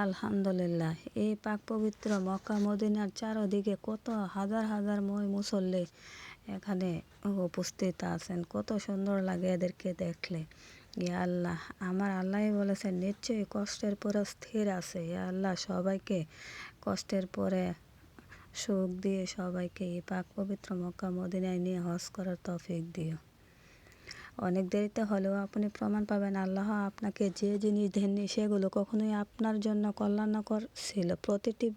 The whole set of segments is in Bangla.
আলহামদুলিল্লাহ, এই পাক পবিত্র মক্কা মদিনার চারদিকে কত হাজার হাজার মুসল্লি এখানে উপস্থিত আছেন। কত সুন্দর লাগে এদেরকে দেখলে। ইয়া আল্লাহ, আমার আল্লাহই বলেছেন নিশ্চয়ই কষ্টের পরে স্থির আছে। ইয়া আল্লাহ, সবাইকে কষ্টের পরে সুখ দিয়ে সবাইকে এই পাক পবিত্র মক্কা মদিনায় নিয়ে হজ করার তৌফিক দিও। অনেক দেরিতে হলেও আপনি প্রমাণ পাবেন আল্লাহ আপনাকে যে জিনিস দেননি সেগুলো কখনোই আপনার জন্য কল্যাণকর ছিল। প্রতিটি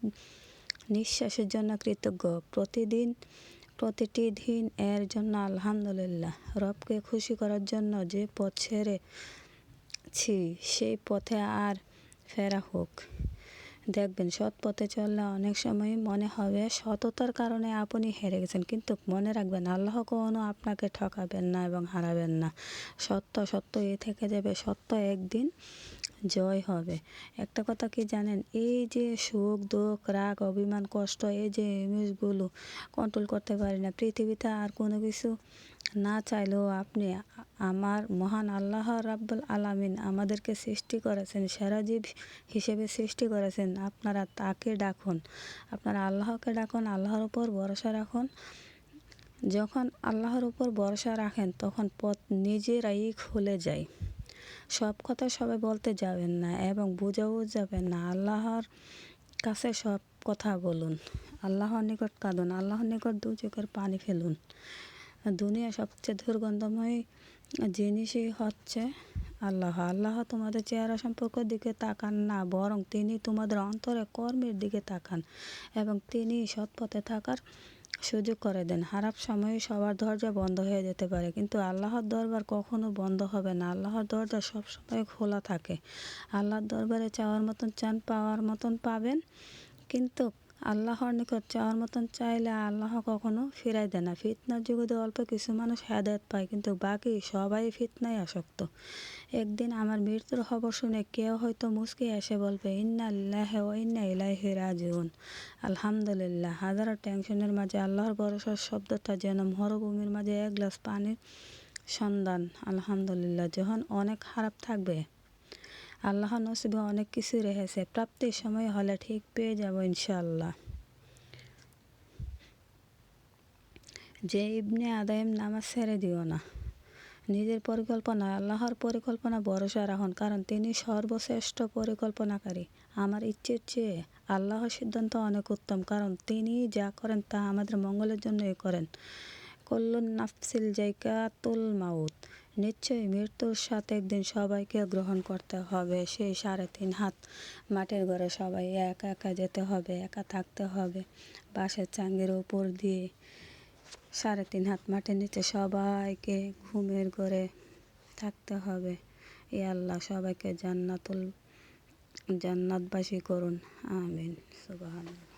নিঃশ্বাসের জন্য কৃতজ্ঞ, প্রতিটি দিন এর জন্য আলহামদুলিল্লাহ। রবকে খুশি করার জন্য যে পথ ছেড়েছি সেই পথে আর ফেরা হোক। দেখবেন সৎ পথে চললে অনেক সময় মনে হবে সততার কারণে আপনি হেরে গেছেন, কিন্তু মনে রাখবেন আল্লাহ কখনো আপনাকে ঠকাবেন না এবং হারাবেন না। সত্যই থেকে যাবে, সত্য একদিন জয় হবে। একটা কথা কি জানেন, এই যে সুখ দুঃখ রাগ অভিমান কষ্ট, এই যে ইমেজগুলো কন্ট্রোল করতে পারি না। পৃথিবীতে আর কোনো কিছু না চাইলেও আপনি আমার মহান আল্লাহ রাব্বুল আলামিন আমাদেরকে সৃষ্টি করেছেন, সেরা জীব হিসেবে সৃষ্টি করেছেন। আপনারা তাকে ডাকুন, আপনারা আল্লাহকে ডাকুন, আল্লাহর উপর ভরসা রাখুন। যখন আল্লাহর উপর ভরসা রাখেন তখন পথ নিজেরাই খুলে যায়। সব কথা সবাই বলতে যাবেন না এবং বুঝাও যাবেন না। আল্লাহর কাছে সব কথা বলুন, আল্লাহর নিকট কাঁদুন, আল্লাহর নিকট দু চোখের পানি ফেলুন। দুনিয়া সবচেয়ে দুর্গন্ধময় জিনিসই হচ্ছে আল্লাহ তোমাদের চেহারা সম্পর্কের দিকে তাকান না, বরং তিনি তোমাদের অন্তরে কর্মের দিকে তাকান এবং তিনি সৎ পথে থাকার সুযোগ করে দেন। খারাপ সময়ে সবার দরজা বন্ধ হয়ে যেতে পারে, কিন্তু আল্লাহর দরবার কখনো বন্ধ হবে না। আল্লাহর দরজা সবসময় খোলা থাকে। আল্লাহর দরবারে চাওয়ার মতন চান, পাওয়ার মতন পাবেন, কিন্তু আল্লাহর নিকট চাওয়ার মতন চাইলে আল্লাহ কখনো ফিরাই দেয় না। ফিতনার যুগে অল্প কিছু মানুষ হেদায়েত পায়, কিন্তু বাকি সবাই ফিতনায় আসক্ত। একদিন আমার মৃত্যুর খবর শুনে কেউ হয়তো মুচকি এসে বলবে ইন্না লিল্লাহি ওয়া ইন্না ইলাইহি রাজিউন। আলহামদুলিল্লাহ, হাজারো টেনশনের মাঝে আল্লাহর ভরসার শব্দটা যেন মরুভূমির মাঝে এক গ্লাস পানির সন্ধান। আলহামদুলিল্লাহ, যখন অনেক খারাপ থাকবে আল্লাহ নসিবে অনেক কিছু রেখেছে, প্রাপ্তির সময় হলে ঠিক পেয়ে যাব ইনশাআল্লাহ। যে ইবনে আদায়েম নামাজ ছেড়ে দিও না। নিজের পরিকল্পনা আল্লাহর পরিকল্পনা ভরসা রাখুন, কারণ তিনি সর্বশ্রেষ্ঠ পরিকল্পনাকারী। আমার ইচ্ছের চেয়ে আল্লাহর সিদ্ধান্ত অনেক উত্তম, কারণ তিনি যা করেন তা আমাদের মঙ্গলের জন্যই করেন। কুল্লু নাফসিন যায়কাতুল মাউত। নিশ্চয়ই মৃত্যুর সাথে একদিন সবাইকে গ্রহণ করতে হবে। সেই 3.5 হাত মাটির ঘরে সবাই একা একা যেতে হবে, একা থাকতে হবে। বাঁশের চাঙ্গের উপর দিয়ে 3.5 হাত মাটির নিচে সবাইকে ঘুমের ঘরে থাকতে হবে। ইয়া আল্লাহ, সবাইকে জান্নাতবাসী করুন, আমিন। সুবহানাল্লাহ।